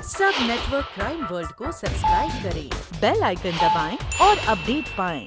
सब network crime world को subscribe करें, बेल आइकन दबाएं और अपडेट पाएं।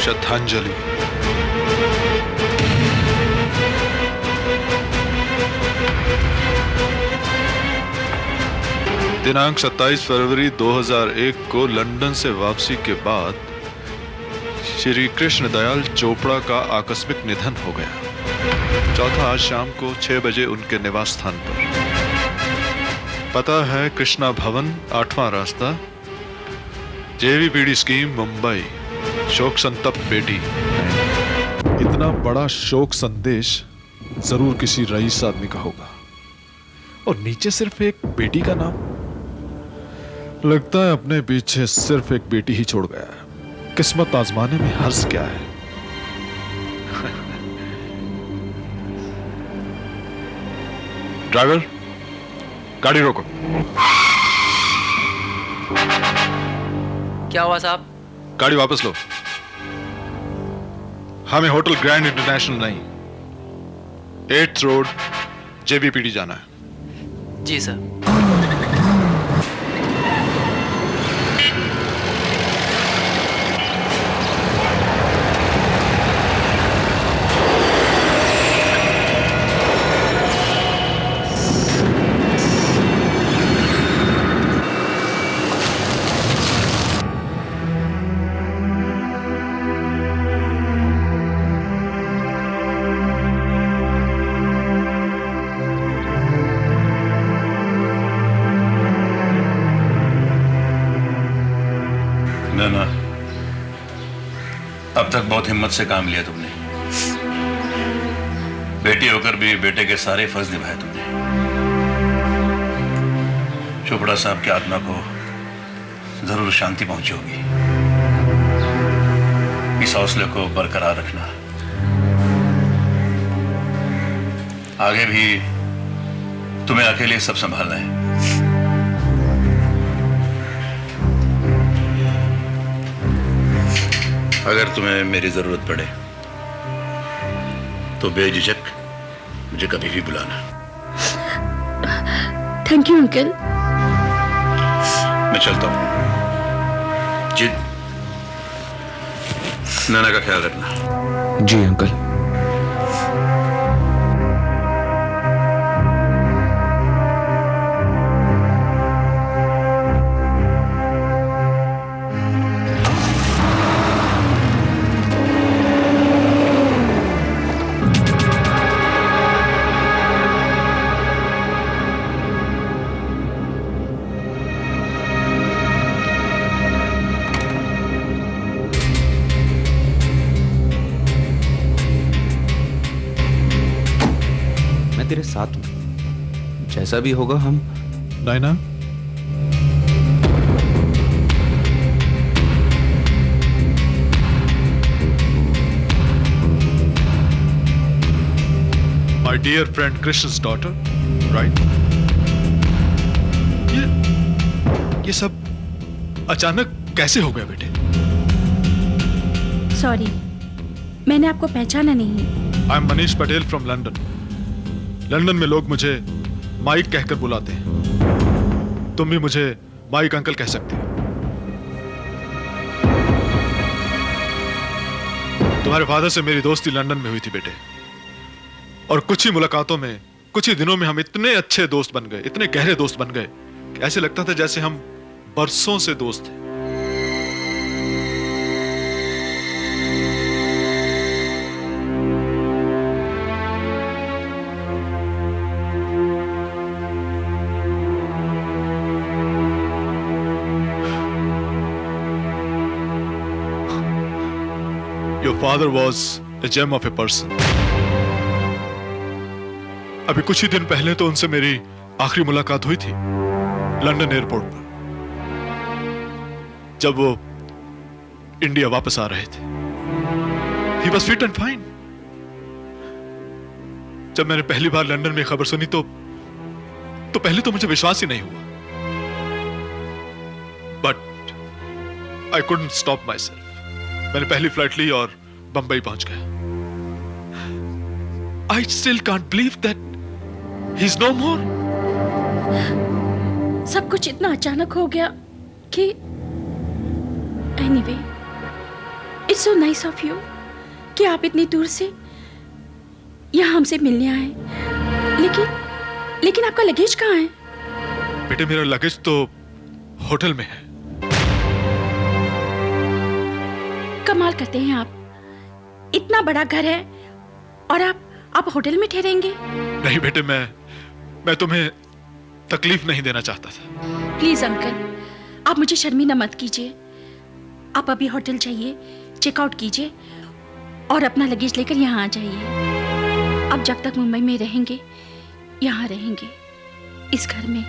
श्रद्धांजलि। दिनांक 27 फरवरी 2001 को लंदन से वापसी के बाद श्री कृष्ण दयाल चोपड़ा का आकस्मिक निधन हो गया। चौथा आज शाम को 6 बजे उनके निवास स्थान पर। पता है कृष्णा भवन, 8वां रास्ता, जेवीपीडी स्कीम, मुंबई। शोक संतप्त बेटी। इतना बड़ा शोक संदेश जरूर किसी रईस आदमी का होगा, और नीचे सिर्फ एक बेटी का नाम। लगता है अपने पीछे सिर्फ एक बेटी ही छोड़ गया है। किस्मत आजमाने में हर्ज क्या है। ड्राइवर, गाड़ी रोको। क्या हुआ साहब? गाड़ी वापस लो। हमें होटल ग्रैंड इंटरनेशनल नहीं, 8th रोड, जेबीपीडी जाना है। जी सर। ना, अब तक बहुत हिम्मत से काम लिया तुमने। बेटी होकर भी बेटे के सारे फर्ज निभाए तुमने। चोपड़ा साहब की आत्मा को जरूर शांति पहुंची होगी। इस हौसले को बरकरार रखना। आगे भी तुम्हें अकेले सब संभालना है। अगर तुम्हें मेरी जरूरत पड़े तो बेझिझक मुझे कभी भी बुलाना। Thank you uncle. मैं चलता हूं। जी, नाना का ख्याल रखना। जी अंकल। तेरे साथ हूं, जैसा भी होगा हम। Naina, my dear friend Krishna's daughter, right? ये सब अचानक कैसे हो गया बेटे? सॉरी, मैंने आपको पहचाना नहीं। I am Manish Patel from London. London में लोग मुझे माइक कहकर बुलाते हैं। तुम भी मुझे माइक अंकल कह सकते हो। तुम्हारे फादर से मेरी दोस्ती लंदन में हुई थी बेटे, और कुछ ही मुलाकातों में, कुछ ही दिनों में हम इतने अच्छे दोस्त बन गए, इतने गहरे दोस्त बन गए कि ऐसे लगता था जैसे हम बरसों से दोस्त थे। Your father was a gem of a person. अभी कुछ ही दिन पहले तो उनसे मेरी आखिरी मुलाकात हुई थी लंदन एयरपोर्ट पर, जब वो इंडिया वापस आ रहे थे। He was fit and fine. जब मैंने पहली बार लंदन में खबर सुनी तो पहले तो मुझे विश्वास ही नहीं हुआ, but I couldn't stop myself. मैंने पहली फ्लाइट ली और बंबई पहुंच गया। I still can't believe that he's no more. सब कुछ इतना अचानक हो गया कि anyway, it's so nice of you कि आप इतनी दूर से यहाँ हमसे मिलने आए। लेकिन आपका लगेज कहाँ है? बेटे मेरा लगेज तो होटल में है। कमाल करते हैं आप, इतना बड़ा घर है और आप होटल में ठहरेंगे? नहीं बेटे, मैं तुम्हें तकलीफ नहीं देना चाहता था। प्लीज अंकल, आप मुझे शर्मिंदा मत कीजिए। आप अभी होटल जाइए, चेकआउट कीजिए और अपना लगेज लेकर यहाँ आ जाइए। अब जब तक मुंबई में रहेंगे, यहाँ रहेंगे, इस घर में।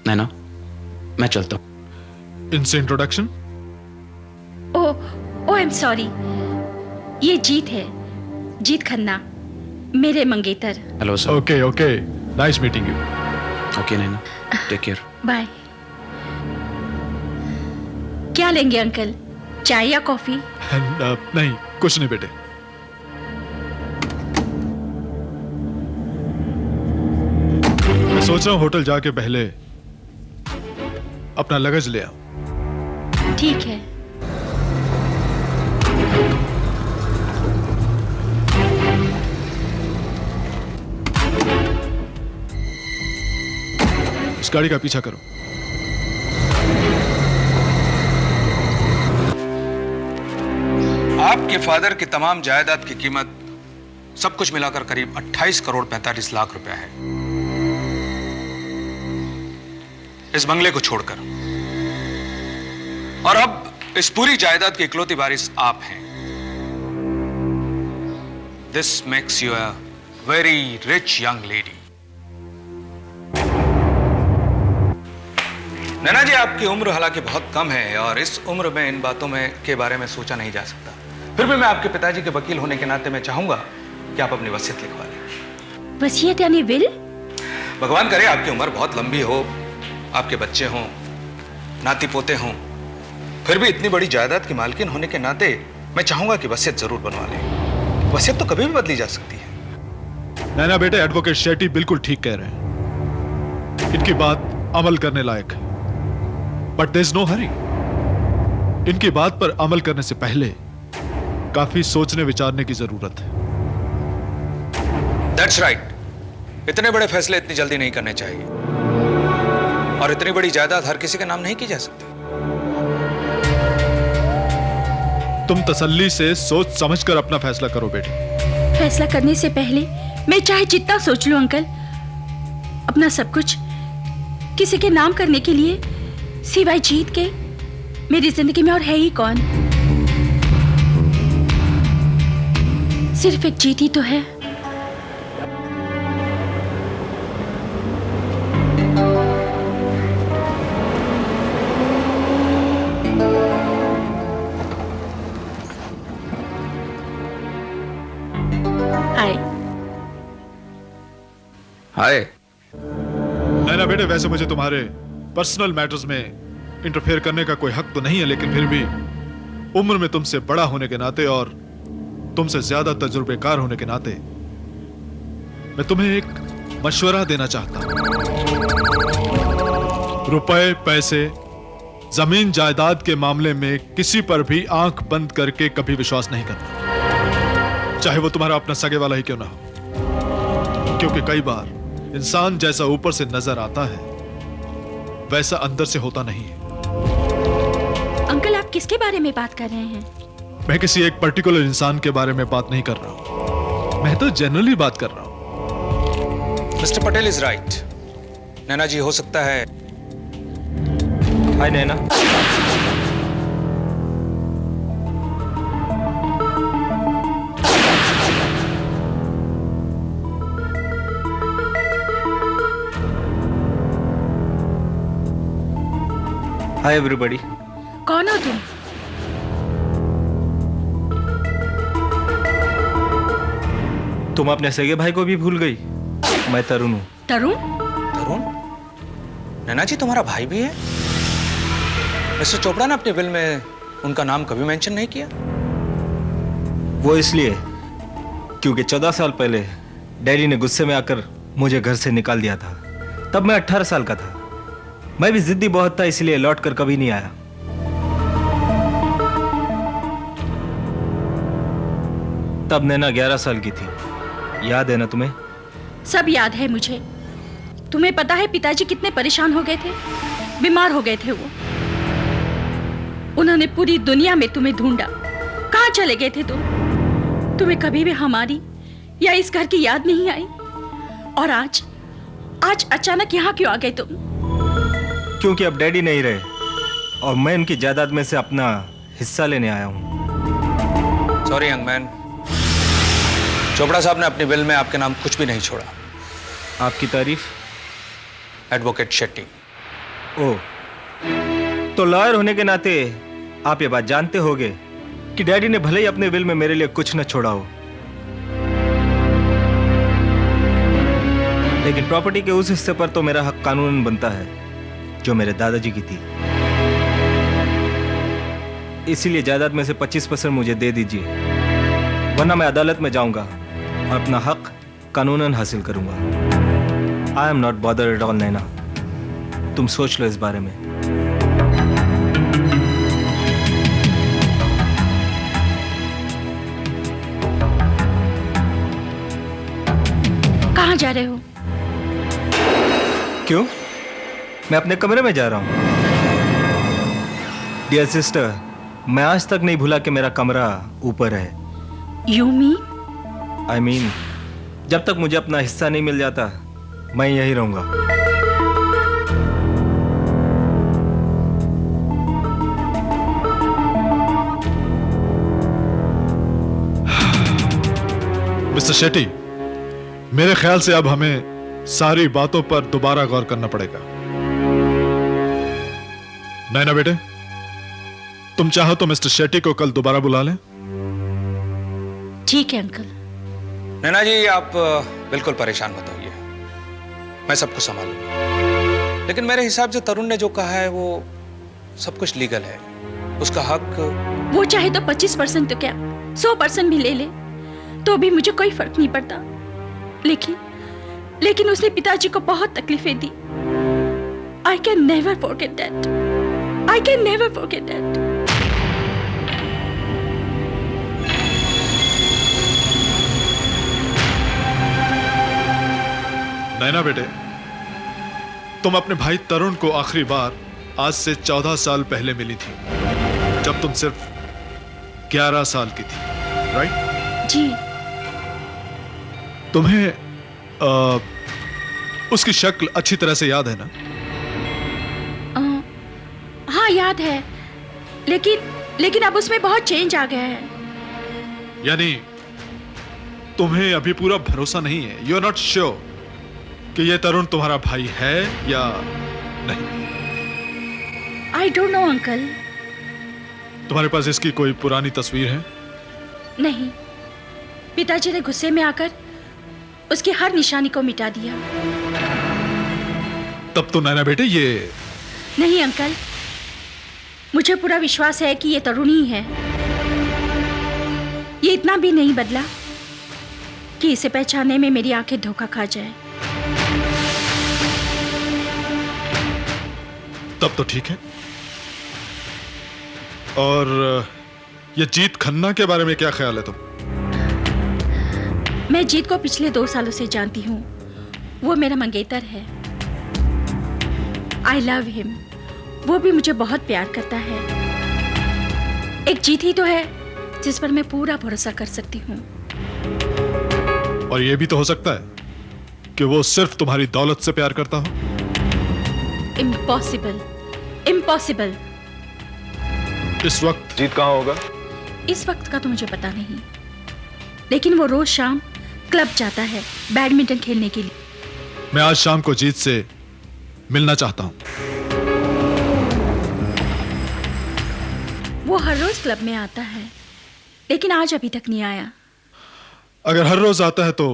नैना, मैं चलता हूँ। इनसे introduction? Oh I am sorry, ये जीत है, जीत खन्ना, मेरे मंगेतर। Hello sir. Okay, nice meeting you. Okay Naina, take care. Bye. क्या लेंगे अंकल, चाय या कॉफी? नहीं, कुछ नहीं बेटे। मैं सोच रहा हूँ होटल जाके पहले अपना लगेज ले आऊं। ठीक है। इस गाड़ी का पीछा करो। आपके फादर की तमाम जायदाद की कीमत सब कुछ मिलाकर करीब 28 करोड़ 45 लाख रुपया है, इस बंगले को छोड़कर। और अब इस पूरी जायदाद की इकलौती वारिस आप हैं। This makes you a very rich young lady. Naina ji, आपकी उम्र हालांकि बहुत कम है और इस उम्र में इन बातों के बारे में सोचा नहीं जा सकता। फिर भी मैं आपके पिताजी के वकील होने के नाते मैं चाहूंगा कि आप अपनी वसीयत लिखवा लें। वसीयत यानी विल? भगवान करे आपकी उम्र बहुत लंबी हो, आपके बच्चे हों, नाती पोते हों, फिर भी इतनी बड़ी जायदाद की मालकिन होने के नाते मैं चाहूंगा कि वसीयत जरूर बनवा लें। वसीयत तो कभी भी बदली जा सकती है। नैना बेटे, एडवोकेट शेट्टी बिल्कुल ठीक कह रहे हैं। इनकी बात अमल करने लायक है, but there is no hurry. इनकी बात पर अमल करने से पहले काफी सोचने विचारने की जरूरत है। That's right. इतने बड़े फैसले इतनी जल्दी नहीं करने चाहिए, और इतनी बड़ी जायदाद हर किसी के नाम नहीं की जा सकती। तुम तसल्ली से सोच समझकर अपना फैसला करो बेटे। फैसला करने से पहले मैं चाहे जितना सोच लूं अंकल, अपना सब कुछ किसी के नाम करने के लिए सिवाय जीत के मेरी जिंदगी में और है ही कौन? सिर्फ एक जीत ही तो है। हाय। नैना बेटे, वैसे मुझे तुम्हारे पर्सनल मैटर्स में इंटरफेयर करने का कोई हक तो नहीं है, लेकिन फिर भी उम्र में तुमसे बड़ा होने के नाते और तुमसे ज्यादा तजुर्बेकार होने के नाते मैं तुम्हें एक मशवरा देना चाहता हूं। रुपए पैसे जमीन जायदाद के मामले में किसी पर भी आंख बंद करके कभी विश्वास नहीं करना, चाहे वो तुम्हारा अपना सगे वाला ही क्यों ना हो। क्योंकि कई बार इंसान जैसा ऊपर से नजर आता है वैसा अंदर से होता नहीं है। अंकल, आप किसके बारे में बात कर रहे हैं? मैं किसी एक पर्टिकुलर इंसान के बारे में बात नहीं कर रहा हूं, मैं तो जनरली बात कर रहा हूं। Mister Patel is right. Naina ji हो सकता है। हाय नैना। Hi everybody. कौन हो तुम? तुम अपने सगे भाई को भी भूल गई? मैं तरुण हूँ। तरुण? तरुण? नैना जी तुम्हारा भाई भी है? मिस्टर चोपड़ा ने अपने विल में उनका नाम कभी मेंशन नहीं किया। वो इसलिए क्योंकि 14 साल पहले डैडी ने गुस्से में आकर मुझे घर से निकाल दिया था। तब मैं 18 साल का था। मैं भी जिद्दी बहुत था, इसलिए लौट कर कभी नहीं आया। तब नैना 11 साल की थी। याद है ना तुम्हें? सब याद है मुझे। तुम्हें पता है पिताजी कितने परेशान हो गए थे? बीमार हो गए थे वो। उन्होंने पूरी दुनिया में तुम्हें ढूंढा। कहाँ चले गए थे तुम? तुम्हें कभी भी हमारी या इस घर की याद नहीं आई? और आज अचानक यहाँ क्यों आ गए तुम? क्योंकि अब डैडी नहीं रहे और मैं उनकी जायदाद में से अपना हिस्सा लेने आया हूँ। सॉरी यंग मैन, चोपड़ा साहब ने अपने विल में आपके नाम कुछ भी नहीं छोड़ा। आपकी तारीफ? एडवोकेट शेट्टी। ओह, तो लॉयर होने के नाते आप ये बात जानते होंगे कि डैडी ने भले ही अपने विल में मेरे लिए कुछ न छोड़ा हो, लेकिन प्रॉपर्टी के उस हिस्से पर तो मेरा हक कानूनन बनता है जो मेरे दादाजी की थी। इसीलिए जायदाद में से 25% मुझे दे दीजिए, वरना मैं अदालत में जाऊंगा और अपना हक कानूनन हासिल करूंगा। I am not bothered at all Naina, तुम सोच लो इस बारे में। कहाँ जा रहे हो? क्यों? मैं अपने कमरे में जा रहा हूं। डियर सिस्टर, मैं आज तक नहीं भूला कि मेरा कमरा ऊपर है। You mean? I mean, जब तक मुझे अपना हिस्सा नहीं मिल जाता मैं यहीं रहूंगा। मिस्टर शेट्टी, मेरे ख्याल से अब हमें सारी बातों पर दोबारा गौर करना पड़ेगा। नैना बेटे, तुम चाहो तो मिस्टर शेट्टी को कल दोबारा बुला लें। ठीक है अंकल। नैना जी आप बिल्कुल परेशान मत होइए, मैं सब कुछ संभालूंगा। लेकिन मेरे हिसाब से तरुण ने जो कहा है वो सब कुछ लीगल है। उसका हक वो चाहे तो 25% तो क्या 100% भी ले ले तो भी मुझे कोई फर्क नहीं पड़ता। लेकिन उसने पिताजी को बहुत तकलीफें दी। I can never forget that. I can never forget that. नैना बेटे, तुम अपने भाई तरुण को आखिरी बार आज से 14 साल पहले मिली थी, जब तुम सिर्फ 11 साल की थी, राइट? जी। तुम्हें उसकी शक्ल अच्छी तरह से याद है ना? हाँ याद है, लेकिन अब उसमें बहुत चेंज आ गया है। यानी तुम्हें अभी पूरा भरोसा नहीं है? यू आर नॉट श्योर कि ये तरुण तुम्हारा भाई है या नहीं? I don't know uncle. तुम्हारे पास इसकी कोई पुरानी तस्वीर है? नहीं, पिताजी ने गुस्से में आकर उसकी हर निशानी को मिटा दिया। तब तो नैना बेटे ये नहीं अंकल, मुझे पूरा विश्वास है कि ये तरुण ही है। ये इतना भी नहीं बदला कि इसे पहचानने में मेरी आंखें धोखा खा जाए। तब तो ठीक है, और ये जीत खन्ना के बारे में क्या ख्याल है तुम? मैं जीत को पिछले 2 सालों से जानती हूँ। वो मेरा मंगेतर है। I love him. वो भी मुझे बहुत प्यार करता है। एक जीत ही तो है जिस पर मैं पूरा भरोसा कर सकती हूँ। और ये भी तो हो सकता है कि वो सिर्फ तुम्हारी दौलत से प्यार करता हो। Impossible, impossible. इस वक्त जीत कहाँ होगा? इस वक्त का तो मुझे पता नहीं, लेकिन वो रोज शाम क्लब जाता है बैडमिंटन खेलने के लिए। मैं आज शाम को जीत से मिलना चाहता हूं। वो हर रोज क्लब में आता है, लेकिन आज अभी तक नहीं आया। अगर हर रोज आता है तो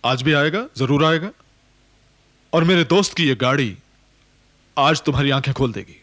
आज भी आएगा, जरूर आएगा। और मेरे दोस्त की ये गाड़ी आज तुम्हारी आंखें खोल देगी।